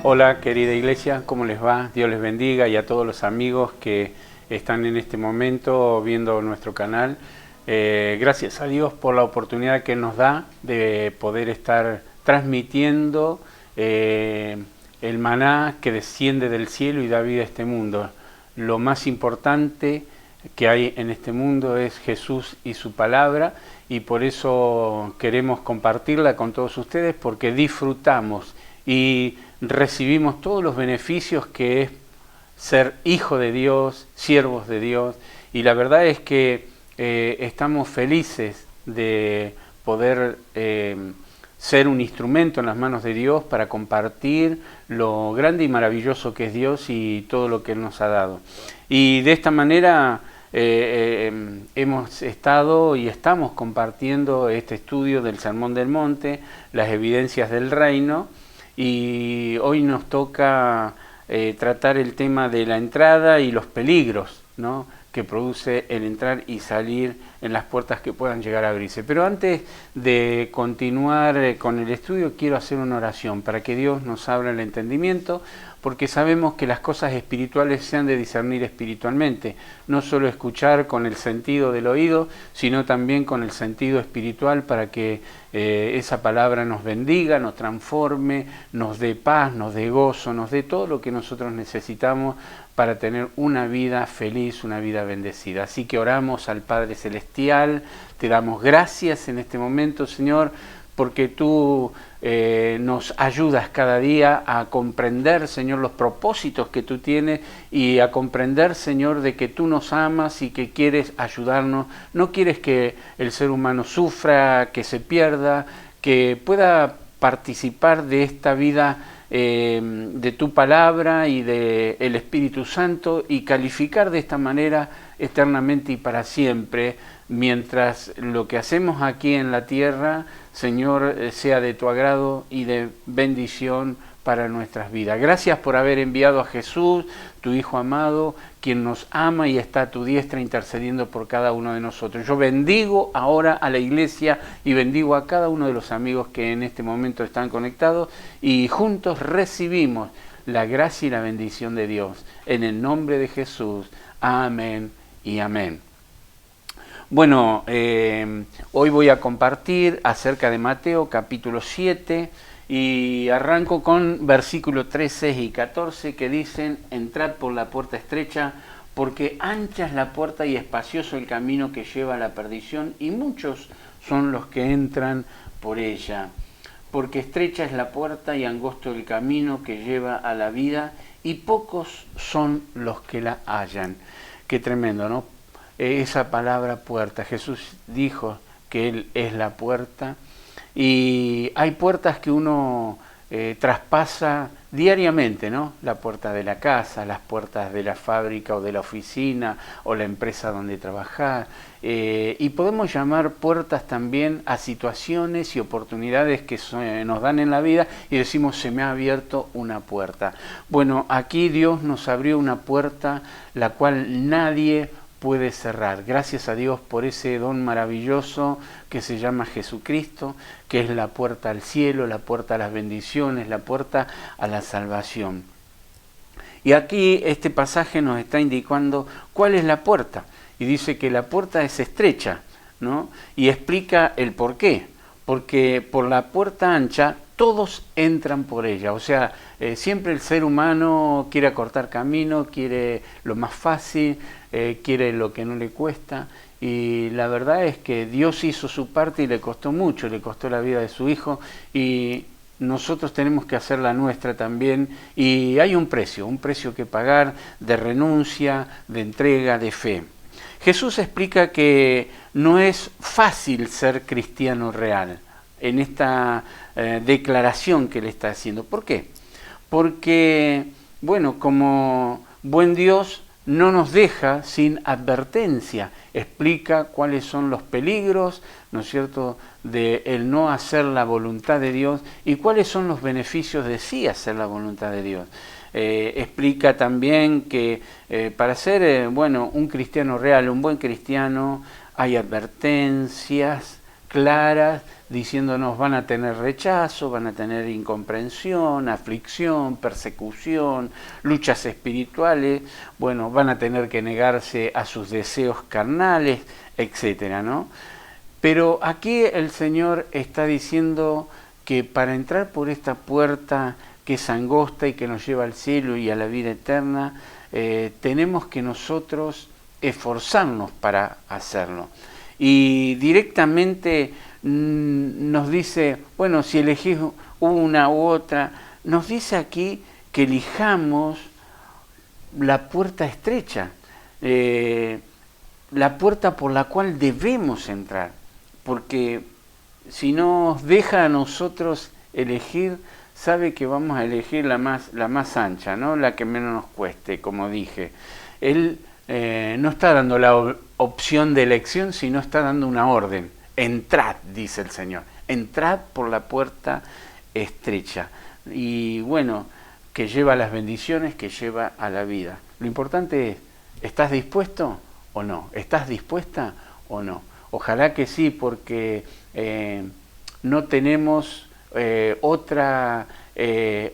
Hola querida iglesia, ¿cómo les va? Dios les bendiga, y a todos los amigos que están en este momento viendo nuestro canal. Gracias a Dios por la oportunidad que nos da de poder estar transmitiendo el maná que desciende del cielo y da vida a este mundo. Lo más importante que hay en este mundo es Jesús y su palabra, y por eso queremos compartirla con todos ustedes, porque disfrutamos y recibimos todos los beneficios que es ser hijo de Dios, siervos de Dios, y la verdad es que estamos felices de poder ser un instrumento en las manos de Dios para compartir lo grande y maravilloso que es Dios y todo lo que Él nos ha dado. Y de esta manera hemos estado y estamos compartiendo este estudio del Sermón del Monte, las evidencias del reino, y hoy nos toca tratar el tema de la entrada y los peligros, ¿no?, que produce el entrar y salir en las puertas que puedan llegar a abrirse. Pero antes de continuar con el estudio, quiero hacer una oración para que Dios nos abra el entendimiento, porque sabemos que las cosas espirituales se han de discernir espiritualmente, no solo escuchar con el sentido del oído, sino también con el sentido espiritual, para que esa palabra nos bendiga, nos transforme, nos dé paz, nos dé gozo, nos dé todo lo que nosotros necesitamos para tener una vida feliz, una vida bendecida. Así que oramos al Padre Celestial, te damos gracias en este momento, Señor, porque tú nos ayudas cada día a comprender, Señor, los propósitos que tú tienes, y a comprender, Señor, de que tú nos amas y que quieres ayudarnos. No quieres que el ser humano sufra, que se pierda, que pueda participar de esta vida de tu palabra y del Espíritu Santo, y calificar de esta manera eternamente y para siempre, mientras lo que hacemos aquí en la tierra, Señor, sea de tu agrado y de bendición para nuestras vidas. Gracias por haber enviado a Jesús, tu Hijo amado, quien nos ama y está a tu diestra intercediendo por cada uno de nosotros. Yo bendigo ahora a la iglesia y bendigo a cada uno de los amigos que en este momento están conectados, y juntos recibimos la gracia y la bendición de Dios. En el nombre de Jesús. Amén y amén. Bueno, hoy voy a compartir acerca de Mateo capítulo 7, y arranco con versículos 13 y 14 que dicen: entrad por la puerta estrecha, porque ancha es la puerta y espacioso el camino que lleva a la perdición, y muchos son los que entran por ella. Porque estrecha es la puerta y angosto el camino que lleva a la vida, y pocos son los que la hallan. Qué tremendo, ¿no? Esa palabra puerta. Jesús dijo que Él es la puerta, y hay puertas que uno traspasa diariamente, ¿no? La puerta de la casa, las puertas de la fábrica o de la oficina o la empresa donde trabajar, y podemos llamar puertas también a situaciones y oportunidades que nos dan en la vida, y decimos: se me ha abierto una puerta. Bueno, aquí Dios nos abrió una puerta la cual nadie puede cerrar. Gracias a Dios por ese don maravilloso que se llama Jesucristo, que es la puerta al cielo, la puerta a las bendiciones, la puerta a la salvación. Y aquí este pasaje nos está indicando cuál es la puerta, y dice que la puerta es estrecha, ¿no? Y explica el por qué. Porque por la puerta ancha todos entran por ella. O sea, siempre el ser humano quiere acortar camino, quiere lo más fácil, quiere lo que no le cuesta, y la verdad es que Dios hizo su parte y le costó mucho, le costó la vida de su Hijo, y nosotros tenemos que hacer la nuestra también, y hay un precio que pagar, de renuncia, de entrega, de fe. Jesús explica que no es fácil ser cristiano real en esta declaración que Él está haciendo. ¿Por qué? Porque, bueno, como buen Dios no nos deja sin advertencia, explica cuáles son los peligros, ¿no es cierto?, de el no hacer la voluntad de Dios, y cuáles son los beneficios de sí hacer la voluntad de Dios. Explica también que para ser un cristiano real, un buen cristiano, hay advertencias claras diciéndonos van a tener rechazo, van a tener incomprensión, aflicción, persecución, luchas espirituales, bueno, van a tener que negarse a sus deseos carnales, etcétera, ¿no? Pero aquí el Señor está diciendo que para entrar por esta puerta que es angosta y que nos lleva al cielo y a la vida eterna, tenemos que nosotros esforzarnos para hacerlo. Y directamente nos dice, bueno, si elegís una u otra, nos dice aquí que elijamos la puerta estrecha, la puerta por la cual debemos entrar, porque si nos deja a nosotros elegir, sabe que vamos a elegir la más ancha, ¿no? La que menos nos cueste, como dije. Él no está dando la opción de elección, sino está dando una orden. Entrad, dice el Señor, entrad por la puerta estrecha. Y bueno, que lleva a las bendiciones, que lleva a la vida. Lo importante es, ¿estás dispuesto o no? ¿Estás dispuesta o no? Ojalá que sí, porque no tenemos otra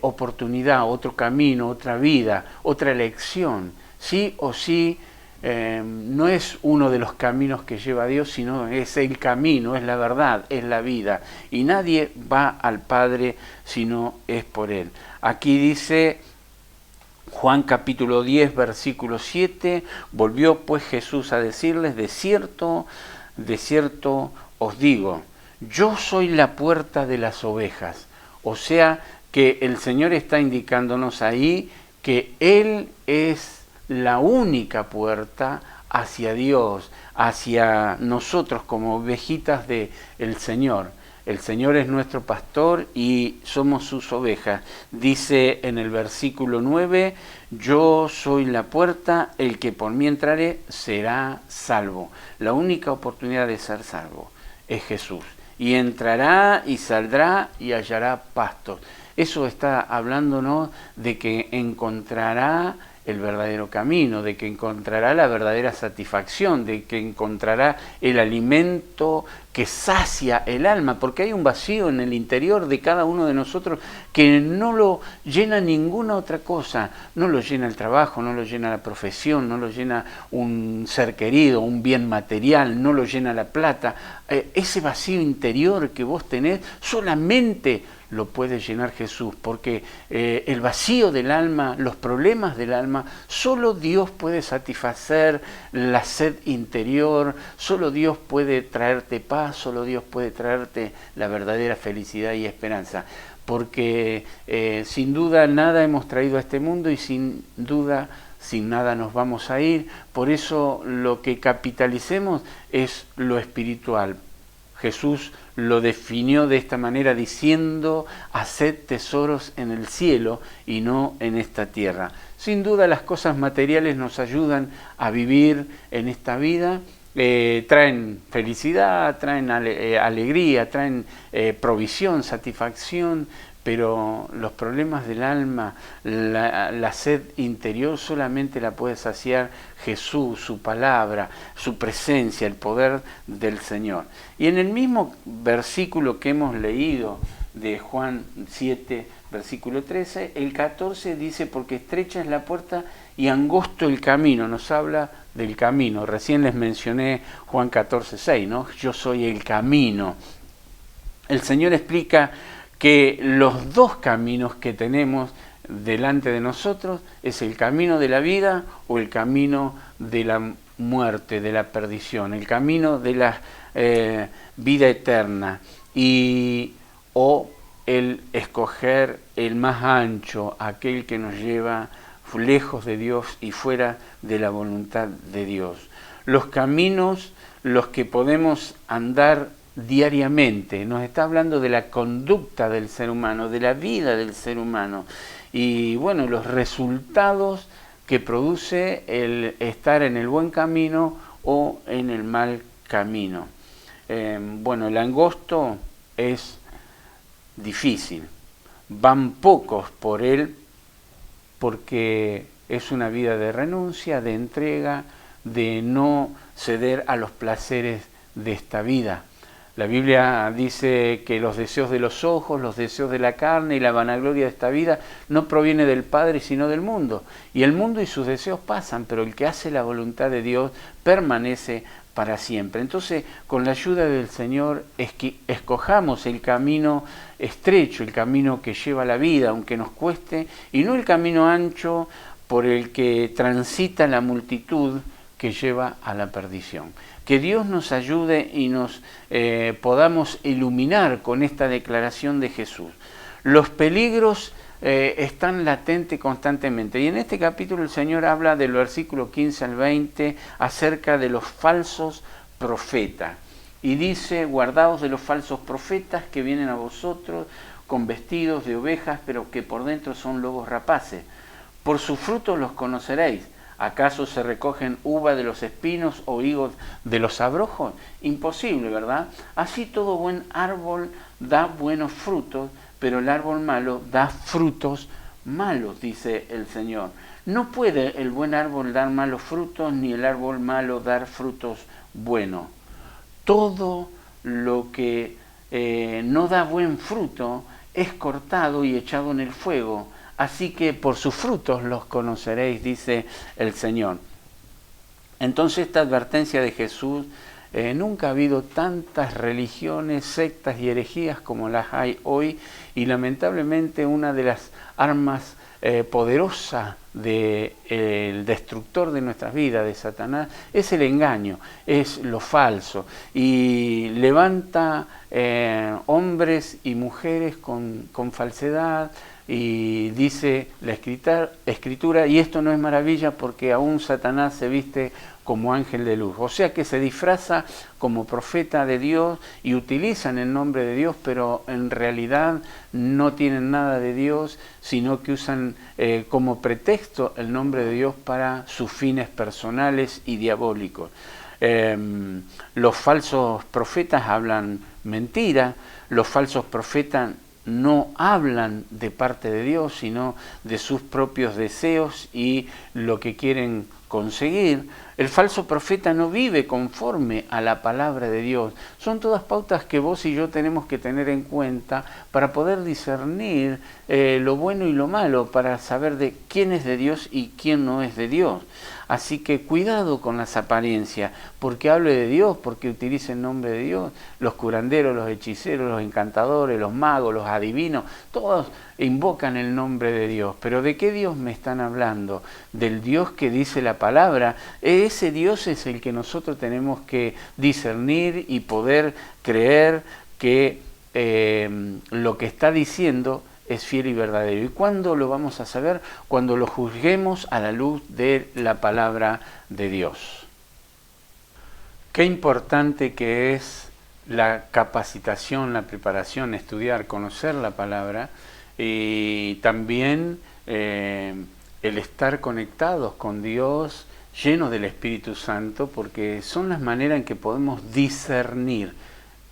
oportunidad, otro camino, otra vida, otra elección. Sí o sí, no es uno de los caminos que lleva a Dios, sino es el camino, es la verdad, es la vida. Y nadie va al Padre si no es por Él. Aquí dice Juan capítulo 10, versículo 7, volvió pues Jesús a decirles, de cierto os digo, yo soy la puerta de las ovejas. O sea que el Señor está indicándonos ahí que Él es la única puerta hacia Dios, hacia nosotros como ovejitas del Señor. El Señor es nuestro pastor y somos sus ovejas. Dice en el versículo 9, yo soy la puerta, el que por mí entrare será salvo. La única oportunidad de ser salvo es Jesús. Y entrará y saldrá y hallará pastos. Eso está hablándonos de que encontrará el verdadero camino, de que encontrará la verdadera satisfacción, de que encontrará el alimento que sacia el alma, porque hay un vacío en el interior de cada uno de nosotros que no lo llena ninguna otra cosa, no lo llena el trabajo, no lo llena la profesión, no lo llena un ser querido, un bien material, no lo llena la plata. Ese vacío interior que vos tenés solamente lo puede llenar Jesús, porque el vacío del alma, los problemas del alma, solo Dios puede satisfacer la sed interior, solo Dios puede traerte paz, solo Dios puede traerte la verdadera felicidad y esperanza, porque sin duda nada hemos traído a este mundo y sin duda sin nada nos vamos a ir, por eso lo que capitalicemos es lo espiritual. Jesús lo definió de esta manera diciendo, haced tesoros en el cielo y no en esta tierra. Sin duda las cosas materiales nos ayudan a vivir en esta vida, traen felicidad, traen alegría, traen provisión, satisfacción, pero los problemas del alma, la sed interior solamente la puede saciar Jesús, su palabra, su presencia, el poder del Señor. Y en el mismo versículo que hemos leído de Juan 7, versículo 13, el 14 dice, porque estrecha es la puerta y angosto el camino, nos habla del camino. Recién les mencioné Juan 14, 6, ¿no? Yo soy el camino. El Señor explica que los dos caminos que tenemos delante de nosotros es el camino de la vida o el camino de la muerte, de la perdición, el camino de la vida eterna, o el escoger el más ancho, aquel que nos lleva lejos de Dios y fuera de la voluntad de Dios. Los caminos, los que podemos andar diariamente, nos está hablando de la conducta del ser humano, de la vida del ser humano y bueno, los resultados que produce el estar en el buen camino o en el mal camino. Bueno, el angosto es difícil, van pocos por él porque es una vida de renuncia, de entrega, de no ceder a los placeres de esta vida. La Biblia dice que los deseos de los ojos, los deseos de la carne y la vanagloria de esta vida no proviene del Padre sino del mundo. Y el mundo y sus deseos pasan, pero el que hace la voluntad de Dios permanece para siempre. Entonces, con la ayuda del Señor, escojamos el camino estrecho, el camino que lleva a la vida, aunque nos cueste, y no el camino ancho por el que transita la multitud que lleva a la perdición. Que Dios nos ayude y nos podamos iluminar con esta declaración de Jesús. Los peligros están latentes constantemente. Y en este capítulo el Señor habla del versículo 15 al 20 acerca de los falsos profetas. Y dice, guardaos de los falsos profetas que vienen a vosotros con vestidos de ovejas, pero que por dentro son lobos rapaces. Por sus frutos los conoceréis. ¿Acaso se recogen uva de los espinos o higos de los abrojos? Imposible, ¿verdad? Así todo buen árbol da buenos frutos, pero el árbol malo da frutos malos, dice el Señor. No puede el buen árbol dar malos frutos, ni el árbol malo dar frutos buenos. Todo lo que no da buen fruto es cortado y echado en el fuego. Así que por sus frutos los conoceréis, dice el Señor. Entonces esta advertencia de Jesús, nunca ha habido tantas religiones, sectas y herejías como las hay hoy, y lamentablemente una de las armas poderosas del destructor de nuestras vidas, de Satanás, es el engaño, es lo falso, y levanta hombres y mujeres con falsedad. Y dice la Escritura, y esto no es maravilla porque aún Satanás se viste como ángel de luz. O sea que se disfraza como profeta de Dios y utilizan el nombre de Dios, pero en realidad no tienen nada de Dios, sino que usan como pretexto el nombre de Dios para sus fines personales y diabólicos. Los falsos profetas hablan mentira, los falsos profetas no hablan de parte de Dios, sino de sus propios deseos y lo que quieren conseguir. El falso profeta no vive conforme a la palabra de Dios. Son todas pautas que vos y yo tenemos que tener en cuenta para poder discernir lo bueno y lo malo, para saber de quién es de Dios y quién no es de Dios. Así que cuidado con las apariencias, porque hable de Dios, porque utilice el nombre de Dios. Los curanderos, los hechiceros, los encantadores, los magos, los adivinos, todos invocan el nombre de Dios. Pero ¿de qué Dios me están hablando? Del Dios que dice la palabra. Ese Dios es el que nosotros tenemos que discernir y poder creer que lo que está diciendo es fiel y verdadero. ¿Y cuándo lo vamos a saber? Cuando lo juzguemos a la luz de la palabra de Dios. Qué importante que es la capacitación, la preparación, estudiar, conocer la palabra, y también el estar conectados con Dios, llenos del Espíritu Santo, porque son las maneras en que podemos discernir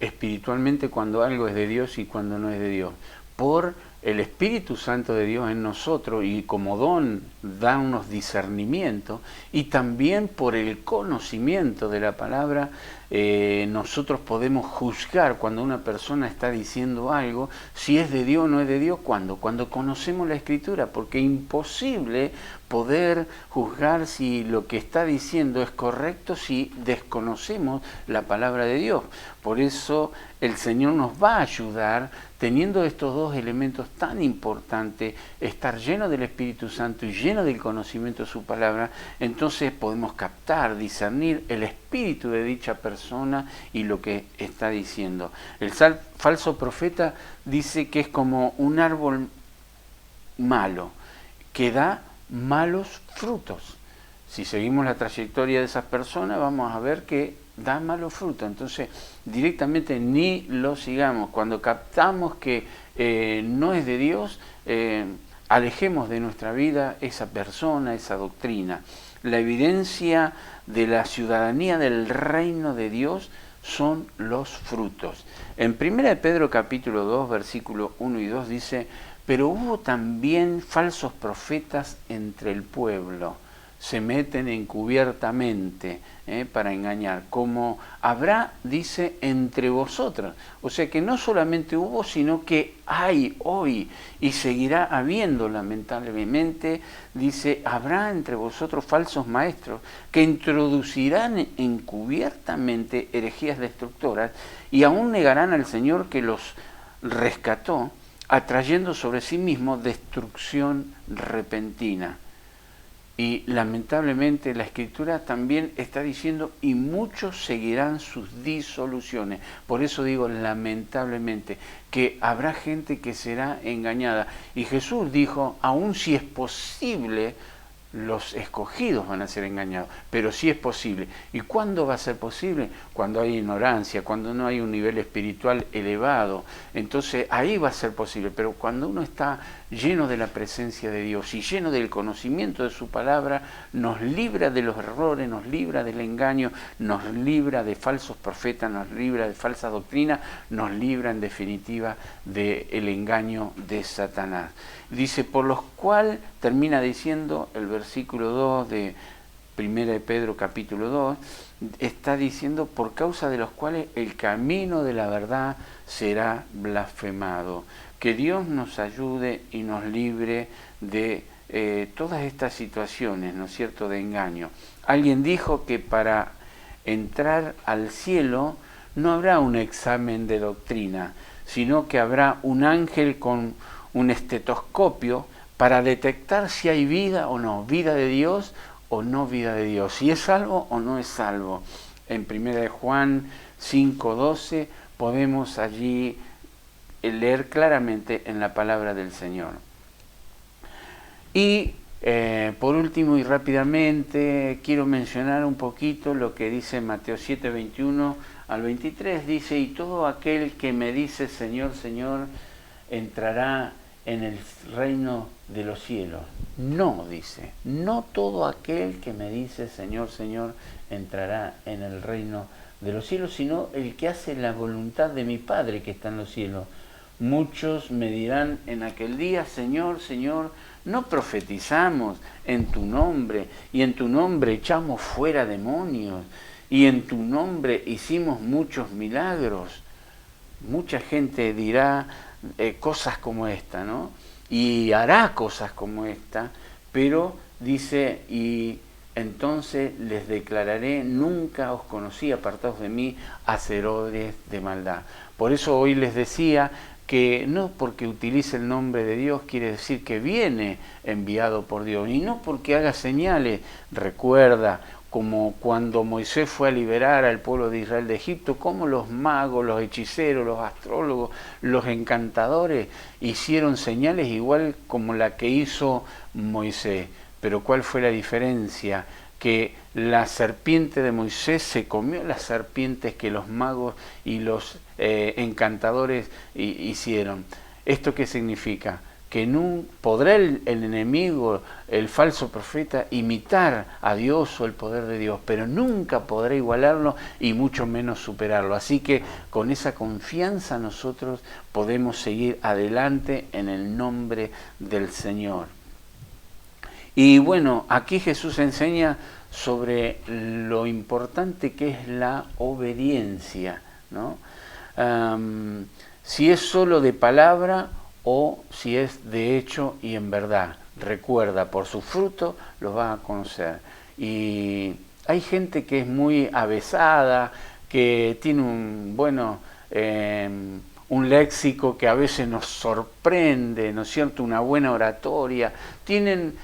espiritualmente cuando algo es de Dios y cuando no es de Dios. Por el Espíritu Santo de Dios en nosotros, y como don da unos discernimientos, y también por el conocimiento de la palabra nosotros podemos juzgar cuando una persona está diciendo algo, si es de Dios o no es de Dios. Cuando conocemos la Escritura, porque es imposible poder juzgar si lo que está diciendo es correcto si desconocemos la palabra de Dios. Por eso el Señor nos va a ayudar, teniendo estos dos elementos tan importantes, estar lleno del Espíritu Santo y lleno del conocimiento de su palabra. Entonces podemos captar, discernir el espíritu de dicha persona y lo que está diciendo. El falso profeta dice que es como un árbol malo, que da malos frutos. Si seguimos la trayectoria de esas personas, vamos a ver que da malos frutos. Entonces, directamente ni lo sigamos. Cuando captamos que no es de Dios, alejemos de nuestra vida esa persona, esa doctrina. La evidencia de la ciudadanía del reino de Dios son los frutos. En 1 Pedro capítulo 2, versículo 1 y 2 dice: pero hubo también falsos profetas entre el pueblo. se meten encubiertamente para engañar, como habrá, dice, entre vosotros. O sea que no solamente hubo, sino que hay hoy y seguirá habiendo, lamentablemente, dice, habrá entre vosotros falsos maestros que introducirán encubiertamente herejías destructoras y aún negarán al Señor que los rescató, atrayendo sobre sí mismo destrucción repentina. Y lamentablemente la Escritura también está diciendo, y muchos seguirán sus disoluciones. Por eso digo lamentablemente, que habrá gente que será engañada. Y Jesús dijo, aun si es posible, los escogidos van a ser engañados, pero sí es posible. ¿Y cuándo va a ser posible? Cuando hay ignorancia, cuando no hay un nivel espiritual elevado. Entonces ahí va a ser posible, pero cuando uno está lleno de la presencia de Dios y lleno del conocimiento de su palabra, nos libra de los errores, nos libra del engaño, nos libra de falsos profetas, nos libra de falsa doctrina, nos libra en definitiva del engaño de Satanás. Dice, por los cuales, termina diciendo el versículo 2 de 1 de Pedro capítulo 2, está diciendo, por causa de los cuales el camino de la verdad será blasfemado. Que Dios nos ayude y nos libre de todas estas situaciones, ¿no es cierto?, de engaño. Alguien dijo que para entrar al cielo no habrá un examen de doctrina, sino que habrá un ángel con un estetoscopio para detectar si hay vida o no, vida de Dios o no vida de Dios, si es salvo o no es salvo. En 1 de Juan 5:12 podemos allí leer claramente en la palabra del Señor. Y por último y rápidamente quiero mencionar un poquito lo que dice Mateo 7:21 al 23, dice, y todo aquel que me dice Señor, Señor, entrará en el reino de los cielos. No, dice, no todo aquel que me dice Señor, Señor, entrará en el reino de los cielos, sino el que hace la voluntad de mi Padre que está en los cielos. Muchos me dirán en aquel día, Señor, Señor, no profetizamos en tu nombre, y en tu nombre echamos fuera demonios, y en tu nombre hicimos muchos milagros. Mucha gente dirá cosas como esta, ¿no? Y hará cosas como esta, pero dice, y entonces les declararé, nunca os conocí, apartados de mí, hacedores de maldad. Por eso hoy les decía que no porque utilice el nombre de Dios quiere decir que viene enviado por Dios, y no porque haga señales. Recuerda, como cuando Moisés fue a liberar al pueblo de Israel de Egipto, como los magos, los hechiceros, los astrólogos, los encantadores hicieron señales igual como la que hizo Moisés. Pero ¿cuál fue la diferencia? Que la serpiente de Moisés se comió las serpientes que los magos y los encantadores hicieron. ¿Esto qué significa? Que no podrá el enemigo, el falso profeta, imitar a Dios o el poder de Dios, pero nunca podrá igualarlo y mucho menos superarlo. Así que con esa confianza nosotros podemos seguir adelante en el nombre del Señor. Y bueno, aquí Jesús enseña sobre lo importante que es la obediencia, ¿no? Si es solo de palabra o si es de hecho y en verdad. Recuerda, por su fruto los vas a conocer. Y hay gente que es muy avesada, que tiene un léxico que a veces nos sorprende, ¿no es cierto?, una buena oratoria, tienen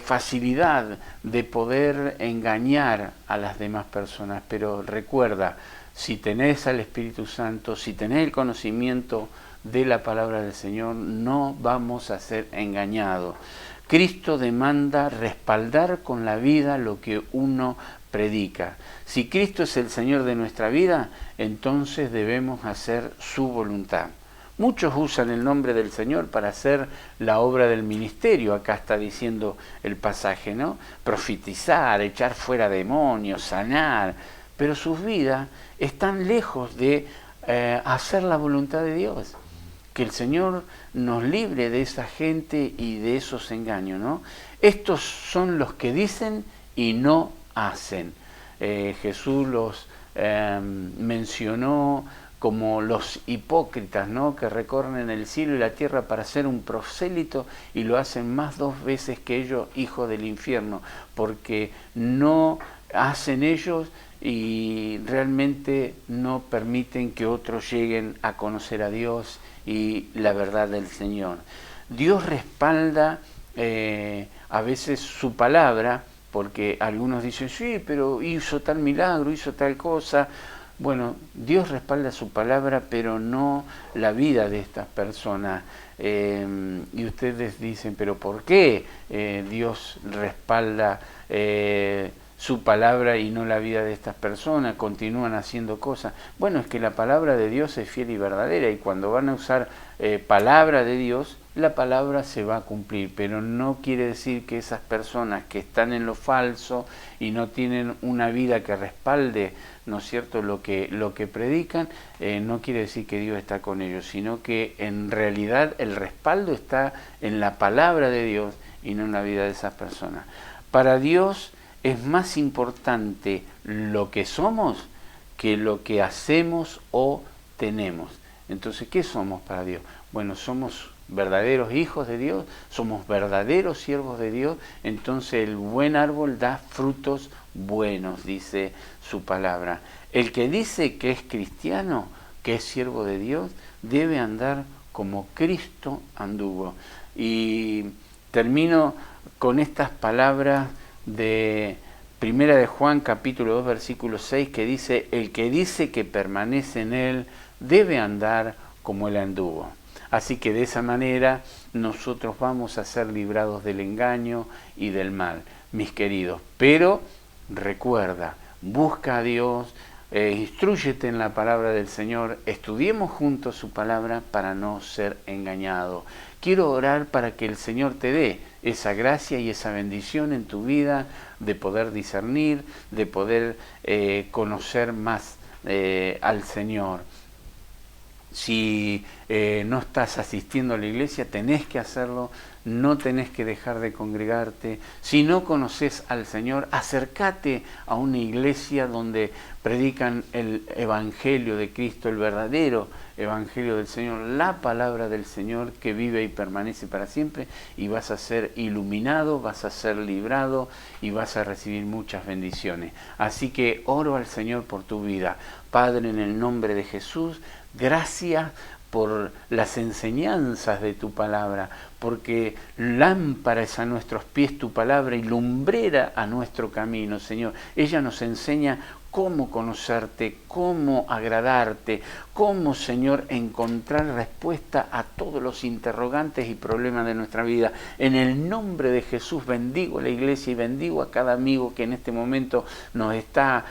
facilidad de poder engañar a las demás personas, pero recuerda, si tenés al Espíritu Santo, si tenés el conocimiento de la palabra del Señor, no vamos a ser engañados. Cristo demanda respaldar con la vida lo que uno predica. Si Cristo es el Señor de nuestra vida, entonces debemos hacer su voluntad. Muchos usan el nombre del Señor para hacer la obra del ministerio, acá está diciendo el pasaje, ¿no? Profetizar, echar fuera demonios, sanar, pero sus vidas están lejos de hacer la voluntad de Dios. Que el Señor nos libre de esa gente y de esos engaños, ¿no? Estos son los que dicen y no hacen. Jesús los mencionó como los hipócritas, ¿no? Que recorren el cielo y la tierra para ser un prosélito y lo hacen más 2 veces que ellos, hijos del infierno, porque no hacen ellos y realmente no permiten que otros lleguen a conocer a Dios y la verdad del Señor. Dios respalda a veces su palabra, porque algunos dicen, sí, pero hizo tal milagro, hizo tal cosa. Bueno, Dios respalda su palabra, pero no la vida de estas personas. Y ustedes dicen, pero ¿por qué Dios respalda su palabra y no la vida de estas personas? Continúan haciendo cosas. Bueno, es que la palabra de Dios es fiel y verdadera, y cuando van a usar palabra de Dios, la palabra se va a cumplir, pero no quiere decir que esas personas que están en lo falso y no tienen una vida que respalde, ¿no es cierto?, lo que predican, no quiere decir que Dios está con ellos, sino que en realidad el respaldo está en la palabra de Dios y no en la vida de esas personas. Para Dios es más importante lo que somos que lo que hacemos o tenemos. Entonces, ¿qué somos para Dios? Bueno, somos verdaderos hijos de Dios, somos verdaderos siervos de Dios, entonces el buen árbol da frutos buenos, dice su palabra. El que dice que es cristiano, que es siervo de Dios, debe andar como Cristo anduvo. Y termino con estas palabras de Primera de Juan, capítulo 2, versículo 6, que dice, el que dice que permanece en él, debe andar como él anduvo. Así que de esa manera nosotros vamos a ser librados del engaño y del mal, mis queridos. Pero recuerda, busca a Dios, instrúyete en la palabra del Señor, estudiemos juntos su palabra para no ser engañado. Quiero orar para que el Señor te dé esa gracia y esa bendición en tu vida de poder discernir, de poder conocer más al Señor. Si no estás asistiendo a la iglesia, tenés que hacerlo, no tenés que dejar de congregarte. Si no conoces al Señor, acércate a una iglesia donde predican el Evangelio de Cristo, el verdadero Evangelio del Señor, la palabra del Señor que vive y permanece para siempre, y vas a ser iluminado, vas a ser librado y vas a recibir muchas bendiciones. Así que oro al Señor por tu vida. Padre, en el nombre de Jesús, gracias por las enseñanzas de tu palabra, porque lámpara es a nuestros pies tu palabra y lumbrera a nuestro camino, Señor. Ella nos enseña cómo conocerte, cómo agradarte, cómo, Señor, encontrar respuesta a todos los interrogantes y problemas de nuestra vida. En el nombre de Jesús bendigo a la iglesia y bendigo a cada amigo que en este momento nos está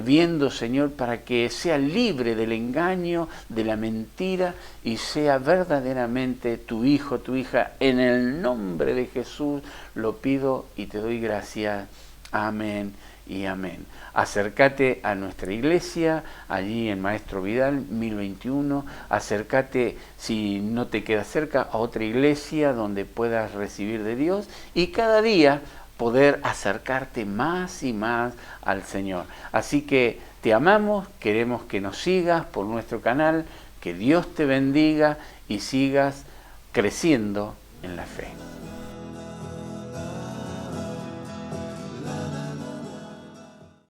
viendo, Señor, para que sea libre del engaño, de la mentira y sea verdaderamente tu hijo, tu hija. En el nombre de Jesús lo pido y te doy gracias. Amén y amén. Acércate a nuestra iglesia, allí en Maestro Vidal, 1021. Acércate, si no te queda cerca, a otra iglesia donde puedas recibir de Dios y cada día poder acercarte más y más al Señor. Así que te amamos, queremos que nos sigas por nuestro canal, que Dios te bendiga y sigas creciendo en la fe.